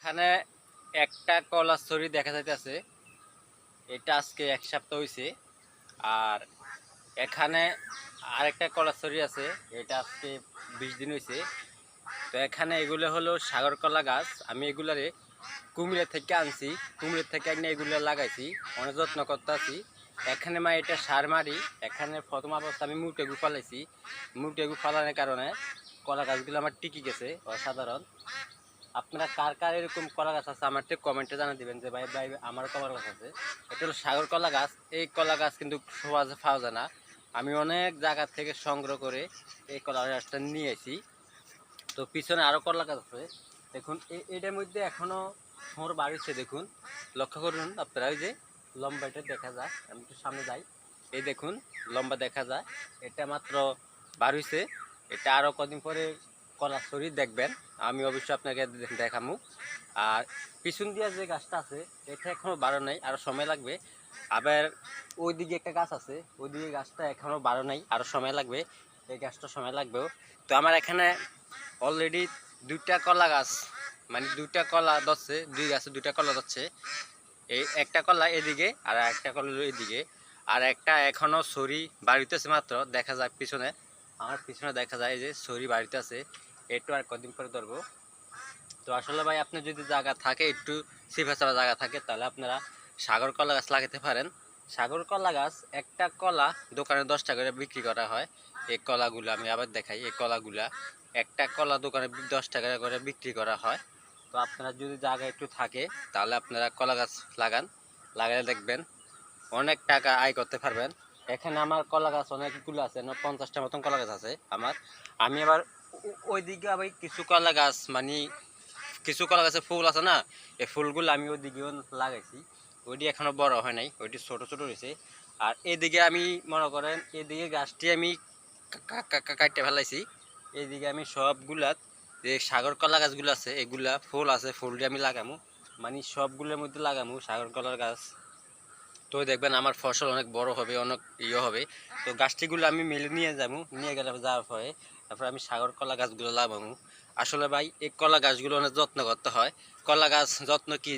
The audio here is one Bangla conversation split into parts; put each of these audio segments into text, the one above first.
এখানে একটা কলার ছড়ি দেখা যাইতেছে, এটা আজকে এক সপ্তাহ হয়েছে। আর এখানে আরেকটা কলার ছড়ি আছে, এটা আজকে 20 দিন হয়েছে। তো এখানে এগুলো হলো সাগর কলা গাছ। আমি এগুলারে কুমিরের থেকে আনছি, কুমিরের থেকে এনে এগুলো লাগাইছি, অনেক যত্ন করতে আছি। এখানে এটা সার মারি। এখানে প্রথম অবস্থা আমি মুটেগু ফলাইছি, মুটেগু ফলানোর কারণে কলা গাছগুলো আমার টিকে গেছে অসাধারণ। আপনারা কার কার এরকম কলা গাছ আছে আমার তো কমেন্টে জানা দিবেন যে ভাই ভাই আমার কলা গাছ আছে। এটা হলো সাগর কলা গাছ। এই কলা গাছ কিন্তু সহজে পাওয়া যায় না। আমি অনেক জায়গা থেকে সংগ্রহ করে এই কলা গাছটা নিয়ে আসি। তো পিছনে আরও কলা গাছ আছে, দেখুন এটার মধ্যে এখনো থোঁড় বাড়িছে। দেখুন, লক্ষ্য করুন আপনারা, ওই যে লম্বাটা দেখা যায়। আমি একটু সামনে যাই, এই দেখুন লম্বা দেখা যায়। এটা মাত্র বাড়িছে, এটা আরও কদিন পরে কলা ছড়ি দেখবেন। আমি অবশ্যই আপনাকে দেখাবো। আর পিছন দিয়ে যে গাছটা আছে এটা এখনো বাড়ো নাই, আরও সময় লাগবে। আবার ওইদিকে একটা গাছ আছে, ওইদিকে গাছটা এখনো বাড়ো নাই, আরও সময় লাগবে। এই গাছটা সময় লাগবেও। তো আমার এখানে অলরেডি দুইটা কলা গাছ, দুইটা কলা ধরছে, দুই গাছে দুইটা কলা ধরছে। এই একটা কলা এদিকে আর একটা কলা এদিকে, আর একটা এখনো ছড়ি বাড়িতেছে মাত্র দেখা যায় পিছনে। আমার পিছনে দেখা যায় যে ছড়ি বাড়িতে আছে, একটু আর কদিন পরে ধরবো। তো আসলে ভাই আপনার যদি জায়গা থাকে, একটু সিফা চাপা জায়গা থাকে, তাহলে আপনারা সাগর কলা গাছ লাগাতে পারেন। সাগর কলা গাছ একটা কলা দোকানে 10 টাকা করে বিক্রি করা হয়। এই কলাগুলো আমি আবার দেখাই, এই কলাগুলা একটা কলা দোকানে 10 টাকা করে বিক্রি করা হয়। তো আপনারা যদি জায়গা একটু থাকে তাহলে আপনারা কলা গাছ লাগান, লাগালে দেখবেন অনেক টাকা আয় করতে পারবেন। এখানে আমার কলা গাছ অনেকগুলো আছে, 50টা মতন কলা গাছ আছে আমার। আমি আবার ওইদিকে আবার কিছু কলা গাছ কিছু কলা গাছে ফুল আছে না, এই ফুলগুলো আমি ওইদিকেও লাগাইছি। ওইটি এখনো বড় হয় নাই, ওইটি ছোট ছোট রয়েছে। আর এদিকে আমি মনে করেন এদিকে গাছটি আমি কাটতে ফেলাইছি। এইদিকে আমি সবগুলাত যে সাগর কলা গাছগুলো আছে, এগুলা ফুল আছে, ফুলটি আমি লাগামু, সবগুলোর মধ্যে লাগামু সাগর কলার গাছ। তো দেখবেন আমার ফসল অনেক বড় হবে, অনেক হবে। তো গাছটিগুলো আমি মেলে নিয়ে যাবো, নিয়ে গেলে যাওয়ার পরে তারপরে আমি সাগর কলা গাছগুলো লাগাবো। আসলে ভাই এই কলা গাছগুলো অনেক যত্ন করতে হয়। কলা গাছ যত্ন কি,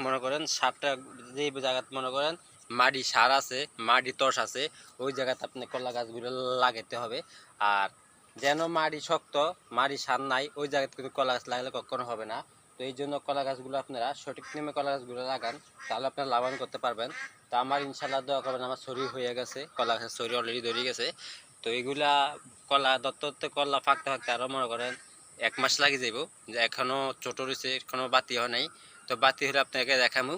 মনে করেন সারটা যে জায়গাতে মনে করেন মাটি সার আছে, মাটি তস আছে, ওই জায়গাতে আপনি কলা গাছগুলো লাগাতে হবে। আর যেন মাটি শক্ত, মাটি সার নাই, ওই জায়গাতে কিন্তু কলা গাছ লাগালে কখনো হবে না। তো এই জন্য কলা গাছগুলো আপনারা সঠিক নিয়মে কলা গাছগুলো লাগান, তাহলে আপনারা লাভবান করতে পারবেন। তো আমার ইনশাল্লাহ দোয়া করবেন, আমার ছড়ি হয়ে গেছে, কলা গাছের ছড়ি অলরেডি ধরে গেছে। তো এইগুলা কলা দত্ত কলা পাকতে পাকতে আরও মনে করেন 1 মাস লাগে যাইব। যে এখনো ছোট রয়েছে, এখনো বাতি হয় নাই। তো বাতি হলে আপনাকে দেখামু।